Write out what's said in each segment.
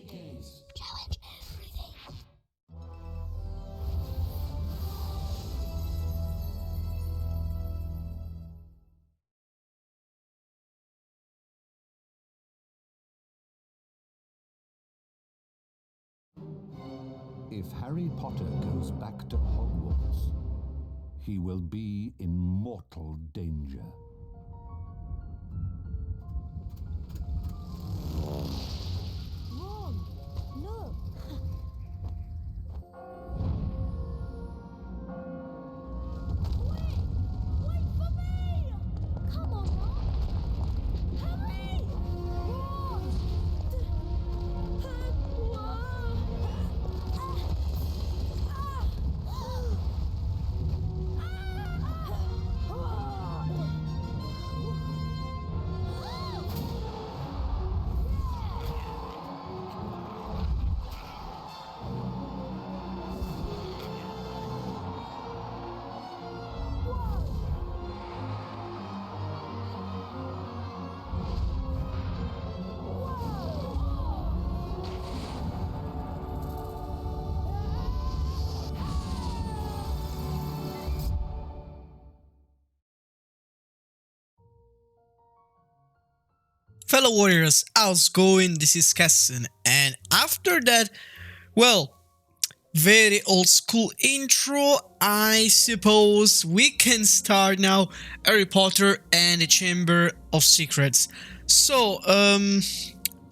Challenge everything. If Harry Potter goes back to Hogwarts, he will be in mortal danger. Ron, look. Wait for me! Come on, Ron. Harry! Ron! Fellow warriors, how's it going? This is Kessen, and after that, well, very old school intro, I suppose we can start now Harry Potter and the Chamber of Secrets. So,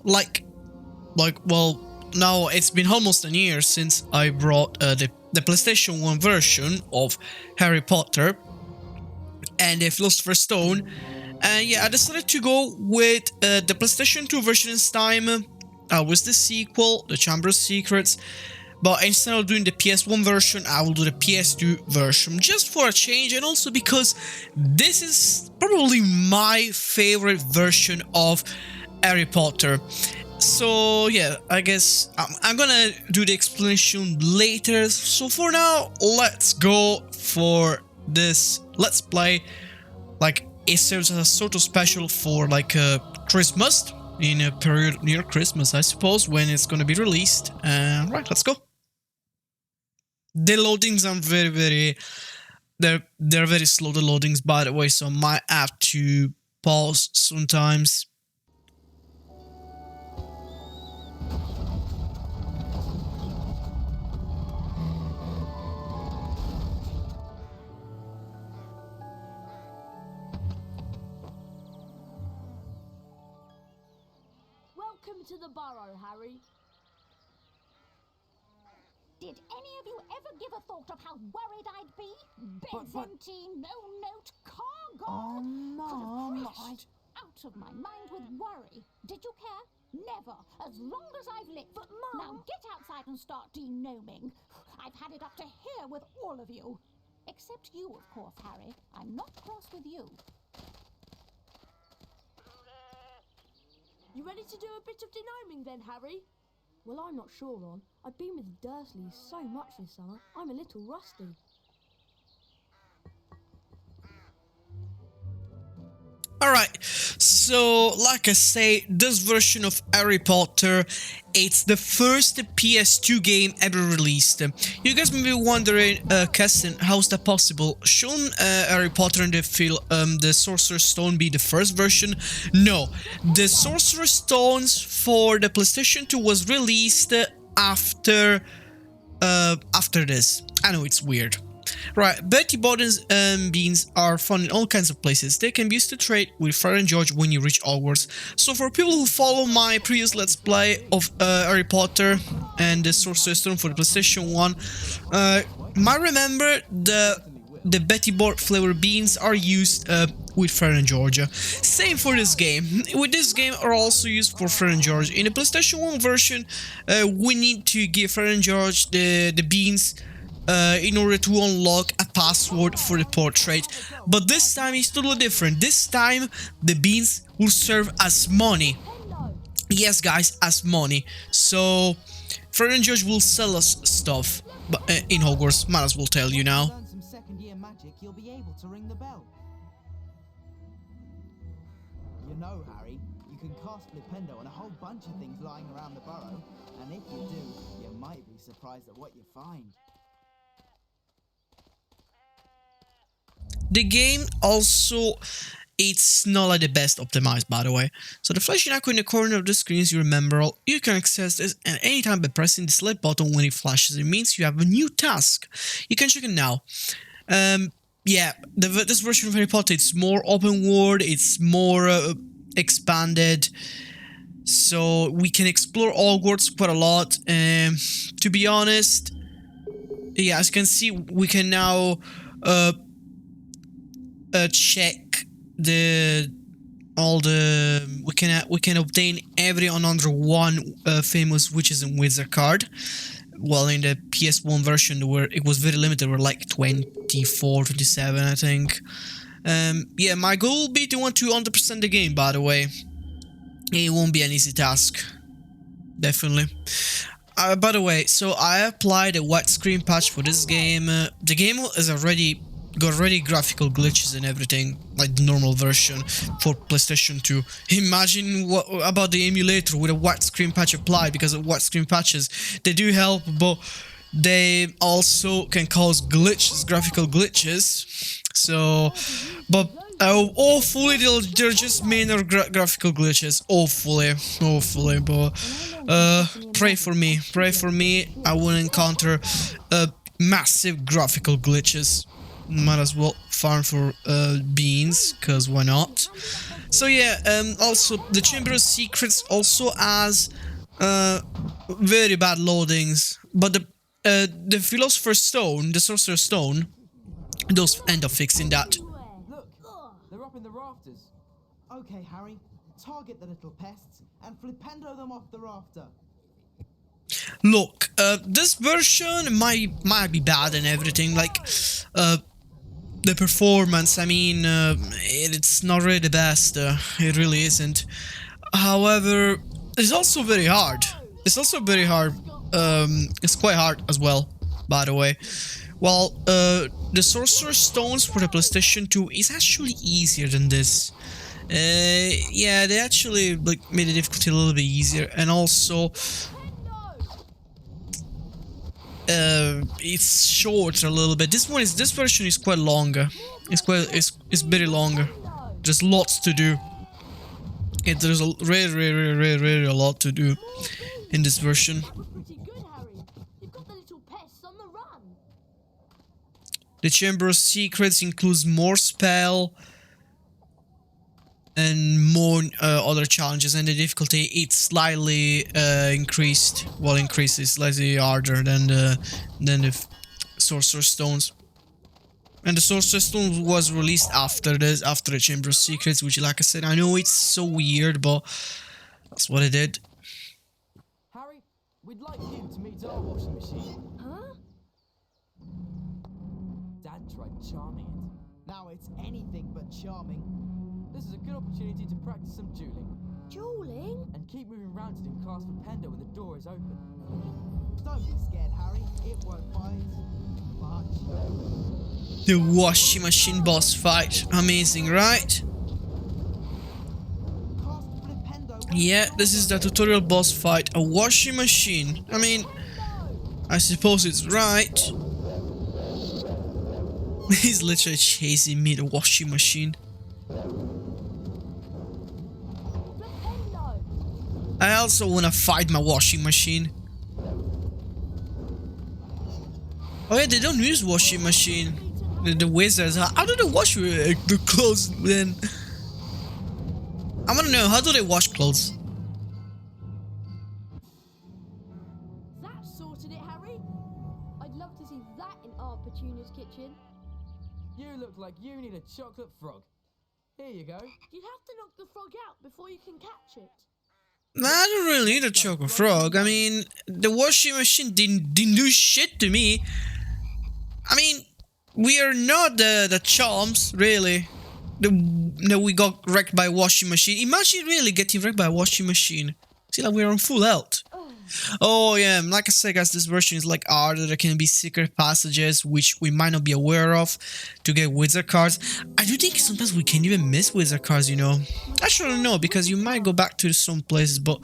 well, now it's been almost a year since I brought the PlayStation 1 version of Harry Potter and the Philosopher's Stone. And yeah, I decided to go with the PlayStation 2 version this time, with the sequel, the Chamber of Secrets. But instead of doing the PS1 version, I will do the PS2 version, just for a change, and also because this is probably my favorite version of Harry Potter. So yeah, I guess I'm gonna do the explanation later. So for now, let's go for this Let's Play. Like, it serves as a sort of special for like Christmas, in a period near Christmas, I suppose, when it's gonna be released. Right, let's go. The loadings are they're very slow, the loadings, by the way, so I might have to pause sometimes. Welcome to the burrow, Harry. Did any of you ever give a thought of how worried I'd be? Beds But- empty, no note, car Oh, gone. Mum, Could have crashed. Out of my mind with worry. Did you care? Never. As long as I've lived. But, Now Mum... get outside and start denoming. I've had it up to here with all of you. Except you, of course, Harry. I'm not cross with you. You ready to do a bit of denoming then, Harry? Well, I'm not sure, Ron. I've been with the Dursleys so much this summer, I'm a little rusty. Alright, so like I say, this version of Harry Potter, it's the first PS2 game ever released. You guys may be wondering, Kessen, how's that possible? Shouldn't Harry Potter and the Sorcerer's Stone be the first version? No, the Sorcerer's Stones for the PlayStation 2 was released after this. I know it's weird. Right, Betty Boden's beans are found in all kinds of places. They can be used to trade with Fred and George when you reach Hogwarts. So for people who follow my previous Let's Play of Harry Potter and the Sorcerer's Stone for the PlayStation 1, might remember the Betty Board flavor beans are used with Fred and George. Same for this game. With this game are also used for Fred and George. In the PlayStation 1 version, we need to give Fred and George the beans in order to unlock a password for the portrait. But this time it's totally different. This time the beans will serve as money. Yes, guys, as money. So Fred and George will sell us stuff, but in Hogwarts, might as well tell you now. Learn some second-year magic, you'll be able to ring the bell. You know, Harry, you you can cast Flipendo on a whole bunch of things lying around the burrow, and if you do, you might be surprised at what you find. The game also, it's not like the best optimized, by the way. So the flashing icon in the corner of the screen, as you remember, you can access this at any time by pressing the select button when it flashes. It means you have a new task. You can check it now. Yeah, this version of Harry Potter, it's more open world, it's more expanded. So we can explore Hogwarts quite a lot. To be honest, yeah, as you can see, we can now check we can obtain every under one famous witches and wizard card. Well, in the PS1 version, where it was very limited, were like 24, 27, I think. Yeah, my goal will be to want to 100% the game, by the way. It won't be an easy task. Definitely. By the way, so I applied a widescreen patch for this game. The game is already graphical glitches and everything, like the normal version for PlayStation 2. Imagine what about the emulator with a widescreen patch applied, because of widescreen patches, they do help, but they also can cause glitches, graphical glitches. So, but hopefully they're just minor graphical glitches. Hopefully, but pray for me. I won't encounter massive graphical glitches. Might as well farm for beans, cause why not? So yeah, also the Chamber of Secrets also has very bad loadings, but the Philosopher's Stone, the Sorcerer's Stone, those end up fixing that. Look, they're up in the rafters. Okay, Harry, target the little pests and Flipendo them off the rafter. Look, this version might be bad and everything, like the performance, I mean, it's not really the best, it really isn't. However, it's also very hard. It's quite hard as well, by the way. Well, the Sorcerer's Stones for the PlayStation 2 is actually easier than this. Yeah, they actually like made the difficulty a little bit easier, and also it's shorter a little bit. This version is quite longer. It's very longer. There's lots to do. There's really a lot to do in this version. Pretty good, Harry. You've got the little pests on the run. The Chamber of Secrets includes more spell and more other challenges, and the difficulty it's slightly increased. Well, increases slightly harder than the Sorcerer's Stones. And the Sorcerer's Stone was released after this, after the Chamber of Secrets, which, like I said, I know it's so weird, but that's what it did. Harry, we'd like you to meet our washing machine. Huh? Dad tried charming it. Now it's anything but charming. This is a good opportunity to practice some dueling. Dueling? And keep moving around it and cast Flipendo when the door is open. Don't be scared, Harry. It won't bite much. The washing machine boss fight. Amazing, right? Cast Flipendo. Yeah, this is the tutorial boss fight. A washing machine. I mean, I suppose it's right. He's literally chasing me, the washing machine. I also want to fight my washing machine. Oh yeah, they don't use washing machine. The wizards. How do they wash the clothes then? I want to know, how do they wash clothes? That sorted it, Harry. I'd love to see that in our Petunia's kitchen. You look like you need a chocolate frog. Here you go. You'd have to knock the frog out before you can catch it. I don't really need a chocolate frog. I mean, the washing machine didn't do shit to me. I mean, we are not the chumps, really. No, we got wrecked by a washing machine. Imagine really getting wrecked by a washing machine. See, like we're on full health. Oh yeah, like I said guys, this version is like harder. There can be secret passages which we might not be aware of to get wizard cards. I do think sometimes we can even miss wizard cards, you know. Actually no, because you might go back to some places, but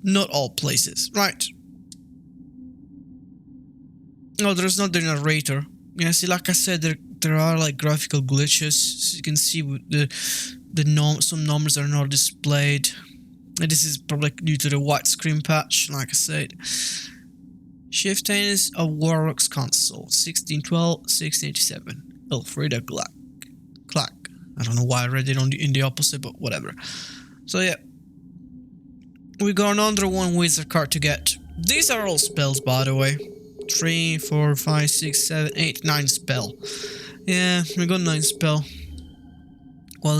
not all places. Right. Oh, there's not the narrator. Yeah, see, like I said, there are like graphical glitches. So you can see some numbers are not displayed. And this is probably due to the widescreen patch, like I said. Shift tennis of Warrock's console, 1612, 1687. Elfrida Clack. I don't know why I read it in the opposite, but whatever. So yeah. We got another one wizard card to get. These are all spells, by the way. 3, 4, 5, 6, 7, 8, 9 spell. Yeah, we got 9 spell. Well,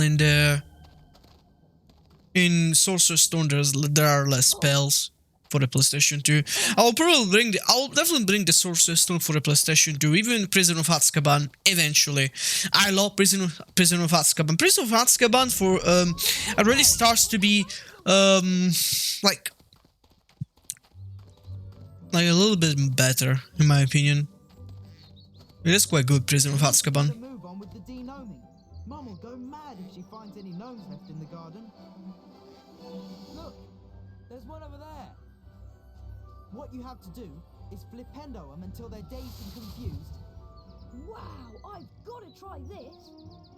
in Sorcerer's Stone, there are less spells for the PlayStation 2. I'll definitely bring the Sorcerer's Stone for the PlayStation 2, even Prison of Azkaban eventually. I love Prison of Azkaban. Prison of Azkaban for it really starts to be like a little bit better in my opinion. It is quite good, Prison of Azkaban. Move on with the de-gnoming. Mum will go mad if she finds any gnomes left in the garden. Look, there's one over there. What you have to do is flipendo them until they're dazed and confused. Wow, I've got to try this.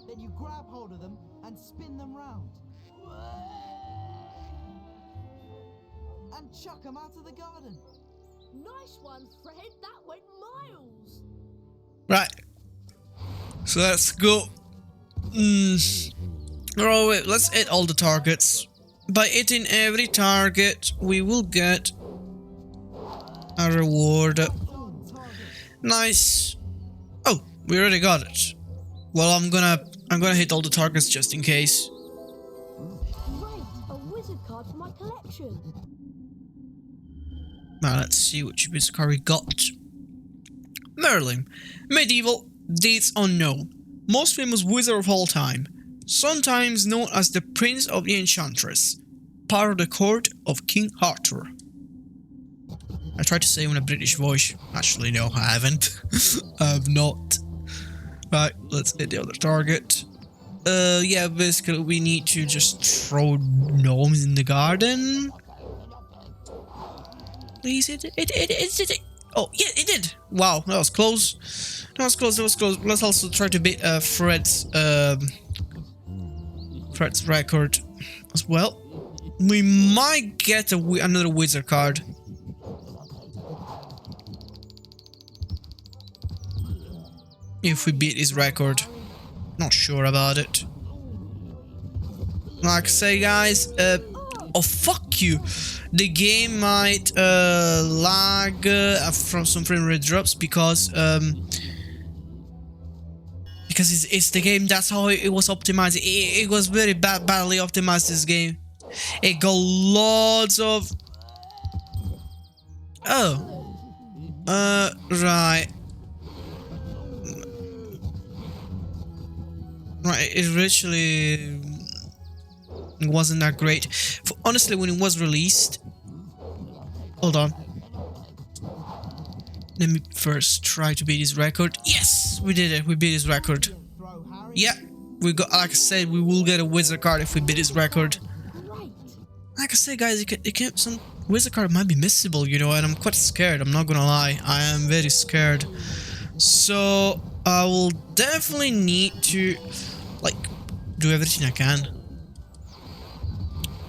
Then you grab hold of them and spin them round. And chuck them out of the garden. Nice one, Fred. That went miles. Right. So let's go. Oh wait, let's hit all the targets. By hitting every target, we will get a reward. Nice. Oh, we already got it. Well, I'm gonna hit all the targets just in case. Great, a wizard card for my collection. Now let's see which wizard card we got. Merlin, medieval, dates unknown, most famous wizard of all time, sometimes known as the Prince of the Enchantress, part of the court of King Arthur. I tried to say it in a British voice. Actually, no, I haven't. I have not. Right, let's hit the other target. Yeah, basically we need to just throw gnomes in the garden. Please, it. Oh, yeah, it did. Wow, that was close. That was close. Let's also try to beat Fred's record as well. We might get another wizard card. If we beat his record. Not sure about it. Like I say, guys, oh, fuck you. The game might lag from some frame rate drops because it's the game. That's how it was optimized. It was very badly optimized, this game. It got lots of... Oh. Right. Right, it literally wasn't that great. Honestly, when it was released... Hold on. Let me first try to beat his record. Yes! We did it. We beat his record. Yeah. We got, like I said, we will get a wizard card if we beat his record. Like I said, guys, some wizard card might be missable, you know, and I'm quite scared. I'm not gonna lie. I am very scared. So, I will definitely need to, like, do everything I can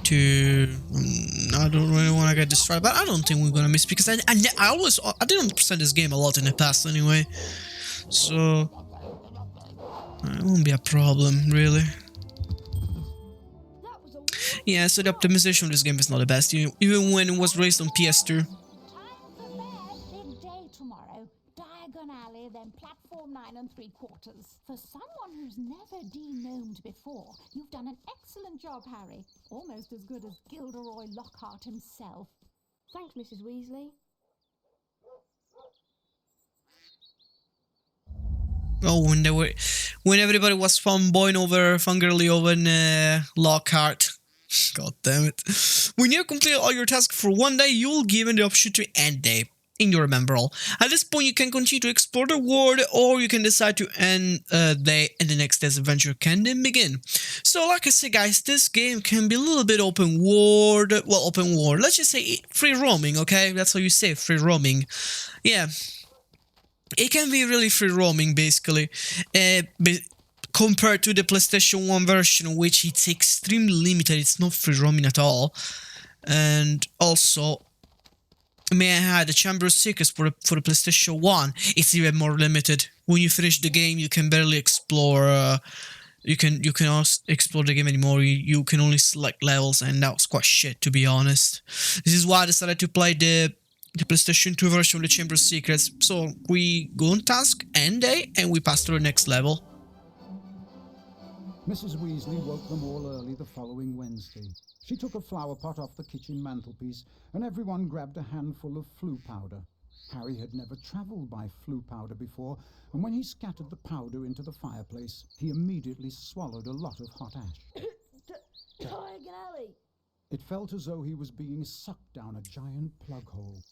to... I don't really want to get destroyed, but I don't think we're gonna miss because I did 100% this game a lot in the past anyway, so it won't be a problem really. Yeah, so the optimization of this game is not the best, even when it was released on PS2. Big day tomorrow. Diagon Alley, then platform 9 3/4. For someone who's never de-gnomed before, you've done an excellent job, Harry. Almost as good as Gilderoy Lockhart himself. Thanks, Mrs. Weasley. Oh, when everybody was fangirly over Lockhart. God damn it. When you complete all your tasks for one day, you will given the option to end day in your remember all. At this point, you can continue to explore the world, or you can decide to end day and the next day's adventure can then begin. So like I said, guys, this game can be a little bit open world. Well, open world. Let's just say free roaming, okay? That's how you say free roaming. Yeah. It can be really free roaming, basically. Compared to the PlayStation 1 version, which it's extremely limited. It's not free roaming at all. And also, may I add, the Chamber of Secrets for the PlayStation 1, it's even more limited. When you finish the game, you can barely explore. You can also explore the game anymore. You can only select levels, and that was quite shit, to be honest. This is why I decided to play the PlayStation 2 version of the Chamber of Secrets. So we go on task, end day, and we pass to the next level. Mrs. Weasley woke them all early the following Wednesday. She took a flower pot off the kitchen mantelpiece, and everyone grabbed a handful of flue powder. Harry had never travelled by flue powder before, and when he scattered the powder into the fireplace, he immediately swallowed a lot of hot ash. Diagon Alley! It felt as though he was being sucked down a giant plug hole.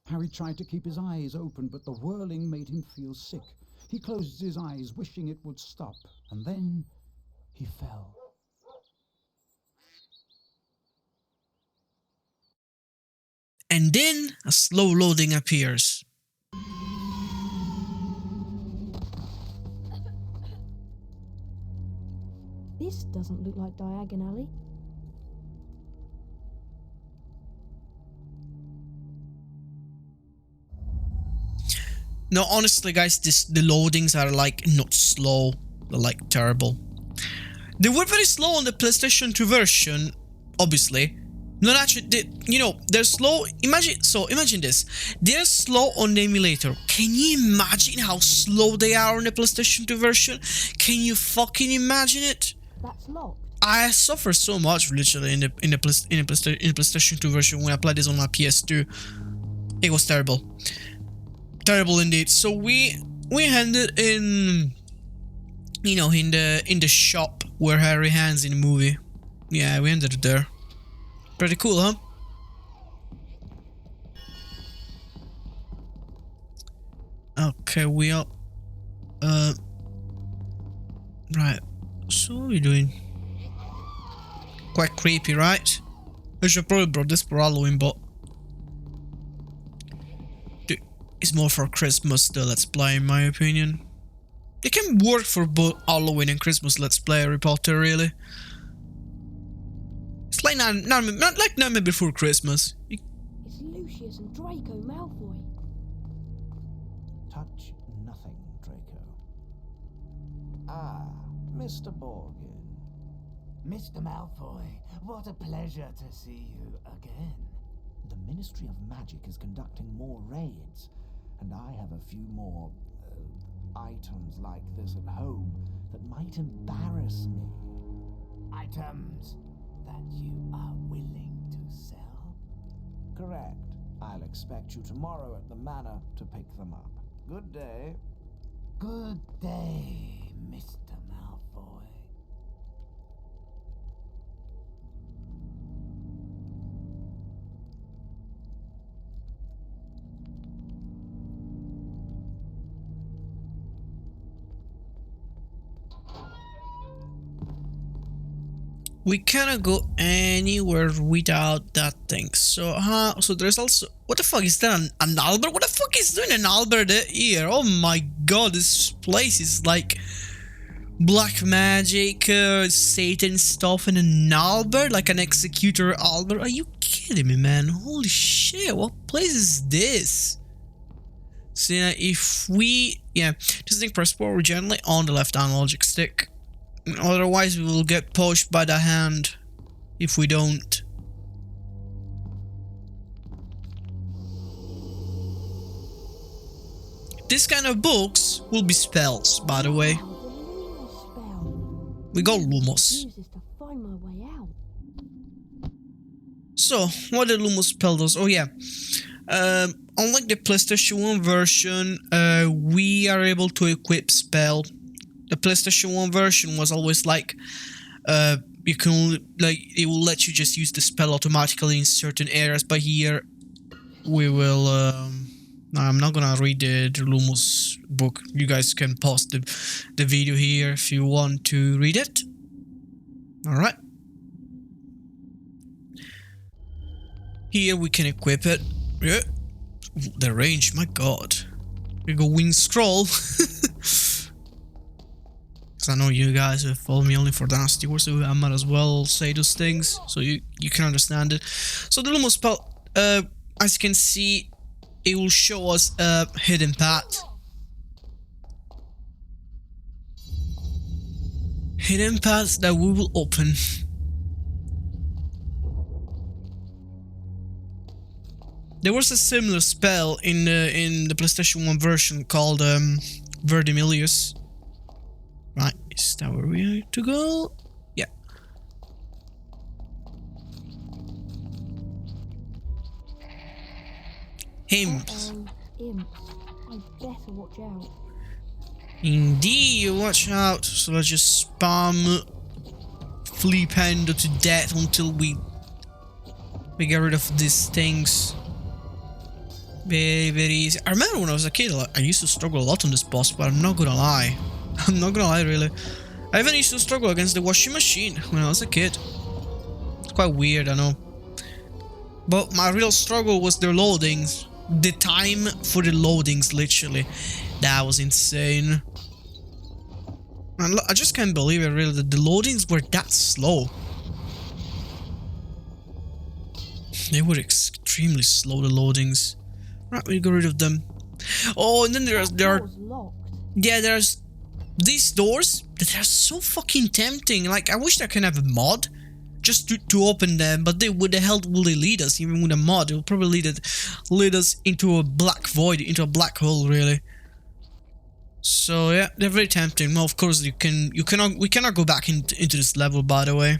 Harry tried to keep his eyes open, but the whirling made him feel sick. He closed his eyes, wishing it would stop, and then he fell. And then a slow loading appears. This doesn't look like Diagon Alley. No, honestly, guys, the loadings are like not slow, they're like terrible. They were very slow on the PlayStation 2 version, obviously. Not actually, they're slow. Imagine this. They're slow on the emulator. Can you imagine how slow they are on the PlayStation 2 version? Can you fucking imagine it? That's locked. I suffer so much literally in the PlayStation 2 version when I played this on my PS2. It was terrible. Terrible indeed. So we ended in in the shop where Harry hands in the movie. Yeah, we ended it there. Pretty cool, huh? Okay, we are right. So what are we doing? Quite creepy, right? I should probably brought this for Halloween, but it's more for Christmas, the Let's Play, in my opinion. It can work for both Halloween and Christmas Let's Play Harry Potter, really. It's like Nightmare Before Christmas. It's Lucius and Draco Malfoy. Touch nothing, Draco. Ah, Mr. Borgin. Mr. Malfoy, what a pleasure to see you again. The Ministry of Magic is conducting more raids, and I have a few more items like this at home that might embarrass me. Items that you are willing to sell? Correct. I'll expect you tomorrow at the manor to pick them up. Good day. Good day, Mr. Malfoy. We cannot go anywhere without that thing. So, so there's also... What the fuck is that? An Albert? What the fuck is doing an Albert here? Oh my god, this place is like... Black magic, Satan stuff, and an Albert? Like an executor Albert? Are you kidding me, man? Holy shit, what place is this? So yeah, if we... Yeah, just think press forward gently on the left analog stick. Otherwise, we will get pushed by the hand if we don't. This kind of books will be spells, by the way. We got Lumos. So, what the Lumos spell does? Oh yeah. Unlike the PlayStation 1 version, we are able to equip spell. The PlayStation 1 version was always like you can only, like, it will let you just use the spell automatically in certain areas, but here we will no, I'm not gonna read the Lumos book. You guys can pause the video here if you want to read it. Alright. Here we can equip it. Yeah. The range, my god. We go wing scroll. Because I know you guys have followed me only for Dynasty Wars, so I might as well say those things so you can understand it. So the Lumos spell, as you can see, it will show us a hidden path. Hidden paths that we will open. There was a similar spell in the PlayStation 1 version called Verdimilius. Right, is that where we have to go? Yeah. Imps. Imps. I better watch out. Indeed, watch out. So let's just spam Flea Panda to death until we get rid of these things. Very, very easy. I remember when I was a kid, I used to struggle a lot on this boss, but I'm not gonna lie. I'm not gonna lie, really. I even used to struggle against the washing machine when I was a kid. It's quite weird, I know. But my real struggle was the loadings. The time for the loadings, literally. That was insane. And I just can't believe it, really, that the loadings were that slow. They were extremely slow, the loadings. Right, we got rid of them. Oh, and then there's these doors that are so fucking tempting. Like, I wish I can have a mod just to open them, but where the hell will they lead us? Even with a mod, it will probably lead us into a black void, into a black hole, really. So yeah, they're very tempting. Well, of course we cannot go back into this level, by the way.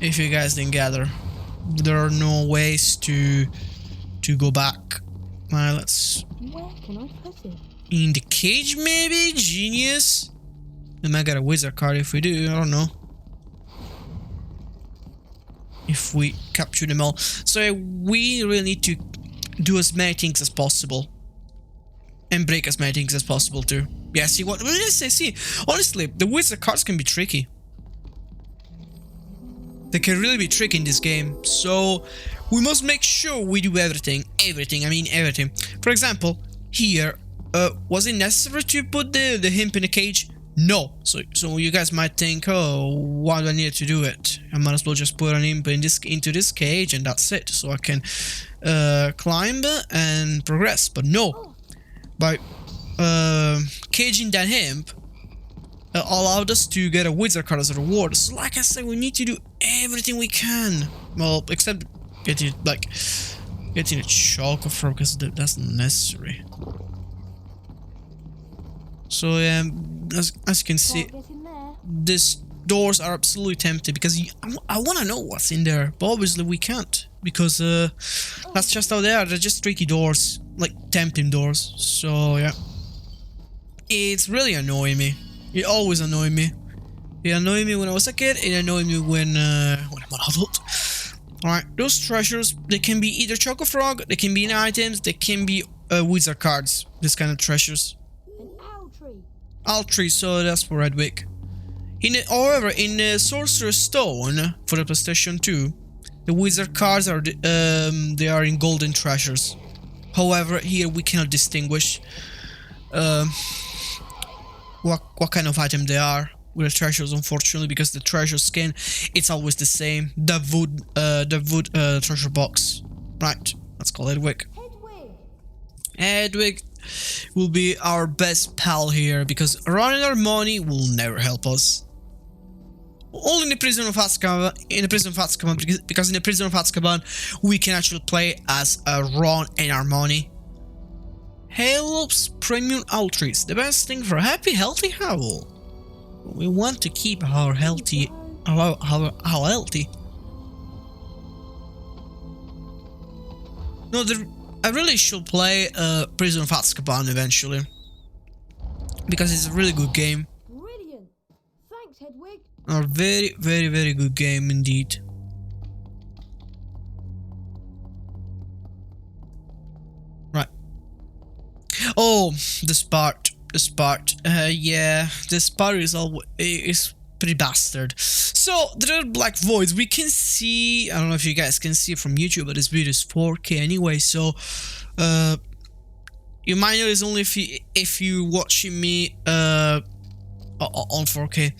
If you guys didn't gather, there are no ways to go back. Let's. Where can I put it? In the cage, maybe? Genius. We might get a wizard card if we do. I don't know. If we capture them all. So we really need to do as many things as possible. And break as many things as possible too. Yeah, see what? See, honestly, the wizard cards can be tricky. They can really be tricky in this game. So we must make sure we do everything. Everything, I mean everything. For example, here, was it necessary to put the hemp in a cage? No. So you guys might think, oh, why do I need to do it? I might as well just put an imp into this cage and that's it. So I can climb and progress. But no. By caging that hemp allowed us to get a wizard card as a reward. So like I said, we need to do everything we can. Well, except getting a choco frog, because that's not necessary. So as you can see, these doors are absolutely tempting because I want to know what's in there, but obviously we can't because that's just how they are. They're just tricky doors, like tempting doors. So yeah, it's really annoying me. It always annoyed me. It annoyed me when I was a kid. It annoyed me when I'm an adult. Alright, those treasures, they can be either Choco Frog, they can be in items, they can be wizard cards. This kind of treasures. An owl tree. Owl tree, so that's for Redwick. However, in Sorcerer's Stone for the PlayStation 2, the wizard cards are they are in golden treasures. However, here we cannot distinguish what kind of item they are with the treasures, unfortunately, because the treasure skin, it's always the same. The wood treasure box. Right, let's call it Hedwig. Hedwig will be our best pal here because running our money will never help us. Only in the Prison of Azkaban, because in the Prison of Azkaban we can actually play as Ron and Hermione. Halops Premium Outreach, the best thing for a happy, healthy owl. We want to keep our healthy, our healthy. No, I really should play Prison of Azkaban eventually because it's a really good game. Brilliant. Thanks Thanks, Hedwig. A very, very, very good game indeed. Right. Oh, this part. Yeah, this part is pretty bastard. So there are black voids. We can see. I don't know if you guys can see it from YouTube, but this video is 4K anyway. So, you might notice only if you watching me on 4K.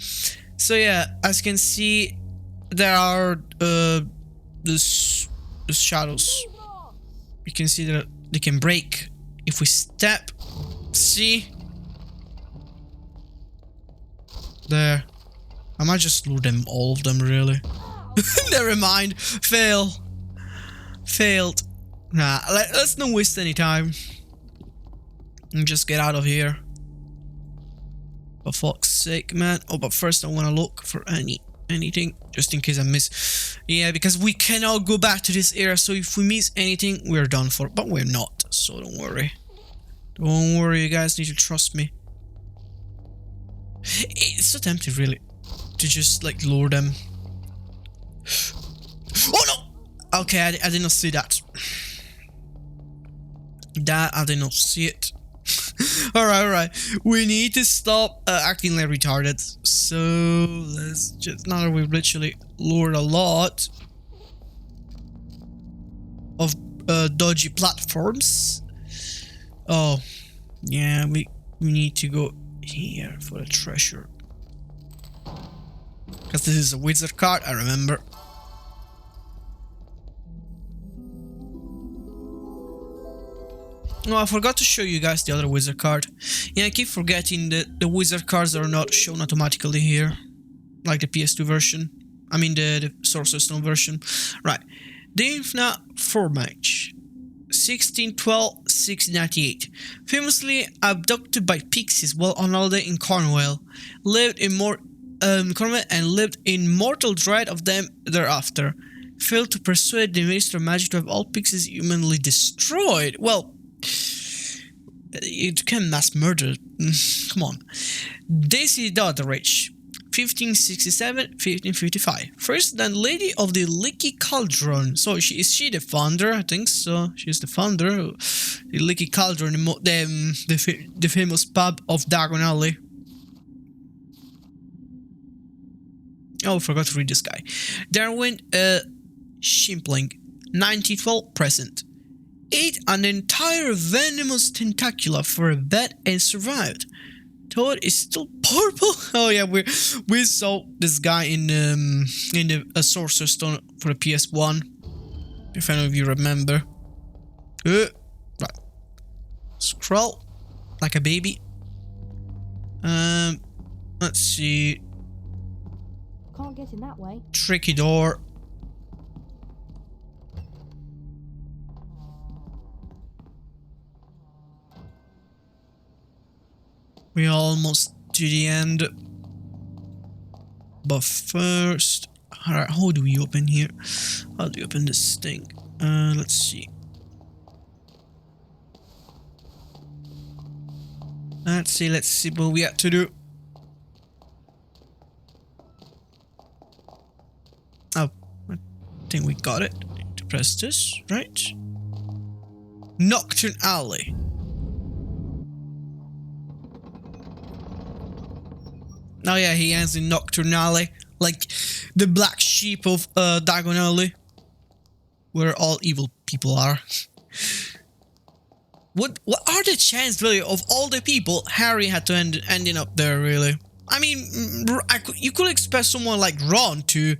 So yeah, as you can see, there are the shadows. You can see that they can break if we step. See? There. I might just lure them, all of them, really. Never mind. Failed. Nah, let's not waste any time. And just get out of here. For fuck's sake, man. Oh, but first I want to look for anything, just in case I miss. Yeah, because we cannot go back to this area, so if we miss anything, we're done for. But we're not, so don't worry. Don't worry, you guys need to trust me. It's so tempting, really, to just, like, lure them. Oh, no! Okay, I did not see that. I did not see it. Alright. We need to stop acting like retarded. So let's just, now that we've literally lured a lot of dodgy platforms. Oh, yeah, we need to go here for the treasure. Because this is a wizard card, I remember. No, I forgot to show you guys the other wizard card. Yeah, I keep forgetting that the wizard cards are not shown automatically here. Like the PS2 version. I mean the Sorcerer's Stone version. Right. The Infinite 4 match. 1612-1698. Famously abducted by pixies while on holiday in Cornwall. Lived in Cornwall and lived in mortal dread of them thereafter. Failed to persuade the Minister of Magic to have all pixies humanly destroyed. Well, you can mass murder. Come on. Daisy Doddridge, 1567-1555. First then Lady of the Leaky Cauldron. So is she the founder? I think so. She's the founder. The Leaky Cauldron, the famous pub of Diagon Alley. Oh, I forgot to read this guy. Darwin Shimpling, 1912 present. Ate an entire venomous tentacula for a bet and survived. Toad is still purple. Oh yeah, we saw this guy in the Sorcerer's Stone for the PS1. If any of you remember. Right. Scroll like a baby. Let's see. Can't get in that way. Tricky door. We're almost to the end. But first... Alright, how do we open here? How do we open this thing? Let's see. Let's see what we have to do. Oh, I think we got it. Need to press this, right? Knockturn Alley. Oh yeah, he ends in Knockturn Alley, like the black sheep of Diagon Alley, where all evil people are. What are the chances, really, of all the people Harry had to ending up there, really? I mean, you could expect someone like Ron to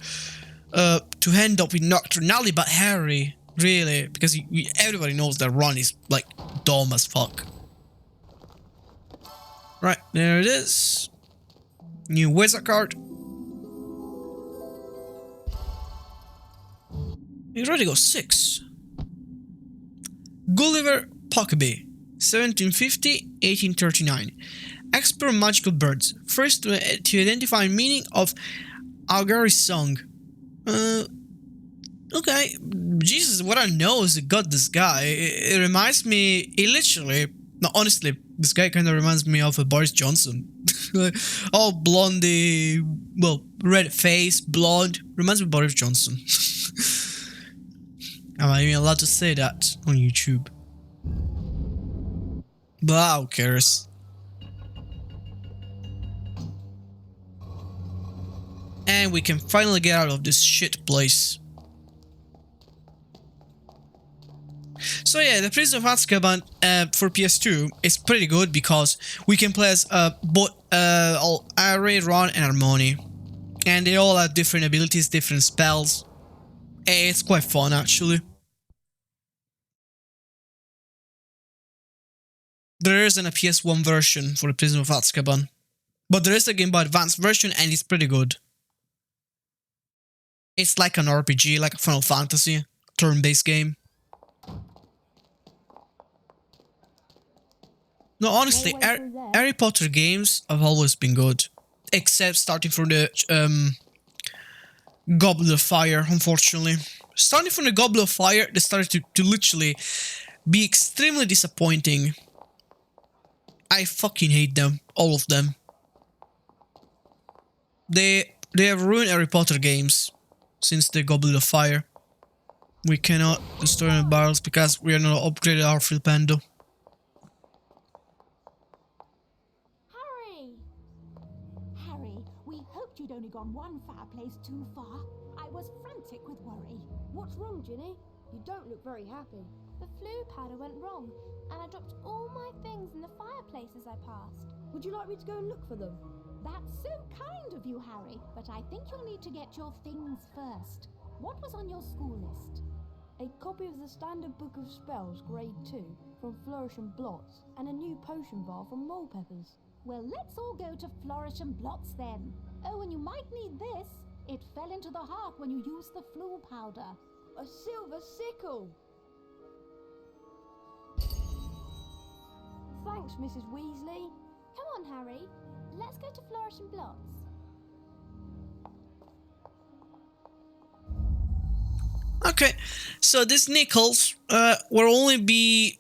end up in Knockturn Alley, but Harry, really, because everybody knows that Ron is like dumb as fuck. Right, there it is. New wizard card. You already got 6. Gulliver Pockeby, 1750-1839. Expert magical birds. First to identify meaning of Auguri's song. Okay. Jesus, what I know is got this guy. It reminds me. He literally No, honestly, this guy kind of reminds me of Boris Johnson. All blondie, well, red face, blonde. Reminds me of Boris Johnson. Am I even allowed to say that on YouTube? But who cares? And we can finally get out of this shit place. So yeah, the Prison of Azkaban for PS2 is pretty good because we can play as both Harry, Ron, and Hermione, and they all have different abilities, different spells. It's quite fun actually. There isn't a PS1 version for the Prison of Azkaban, but there is a Game Boy Advance version, and it's pretty good. It's like an RPG, like a Final Fantasy turn-based game. No, honestly, Harry Potter games have always been good. Except starting from the Goblet of Fire, unfortunately. Starting from the Goblet of Fire, they started to literally be extremely disappointing. I fucking hate them. All of them. They have ruined Harry Potter games since the Goblet of Fire. We cannot destroy the barrels because we are not upgraded our Flipendo. Harry, we hoped you'd only gone one fireplace too far. I was frantic with worry. What's wrong, Ginny? You don't look very happy. The flu powder went wrong, and I dropped all my things in the fireplace as I passed. Would you like me to go and look for them? That's so kind of you, Harry, but I think you'll need to get your things first. What was on your school list? A copy of the Standard Book of Spells, Grade 2, from Flourish and Blots, and a new potion bar from Mole Peppers. Well, let's all go to Flourish and Blots then. Oh, and you might need this. It fell into the hearth when you used the flu powder. A silver sickle! Thanks, Mrs. Weasley. Come on, Harry. Let's go to Flourish and Blots. Okay, so these nickels will only be...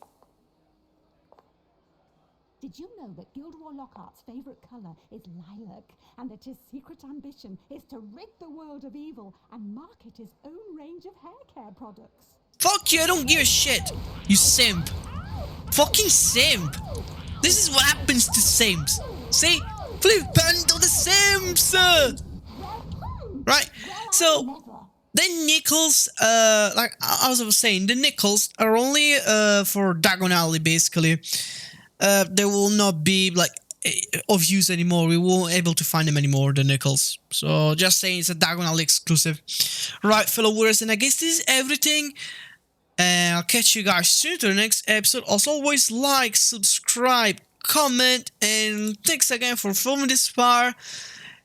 Did you know that Guildhall Lockhart's favourite colour is lilac, and that his secret ambition is to rid the world of evil and market his own range of hair care products? Fuck you, I don't give a shit, you simp. Fucking simp. This is what happens to simps. See? Flipendo the simps! Right, so... the nickels, like as I was saying, the nickels are only for Diagon Alley, basically. They will not be like of use anymore. We won't able to find them anymore, the nickels. So just saying, it's a Diagon Alley exclusive. Right, fellow warriors, and I guess this is everything. I'll catch you guys soon to the next episode. As always, like, subscribe, comment, and thanks again for following this far.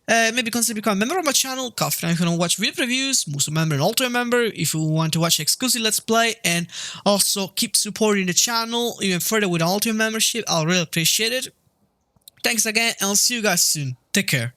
Maybe consider becoming a member of my channel, Coffee if you want to watch video previews, Musou member and Ultimate member if you want to watch exclusive Let's Play, and also keep supporting the channel even further with Ultimate membership. I'll really appreciate it. Thanks again, and I'll see you guys soon. Take care.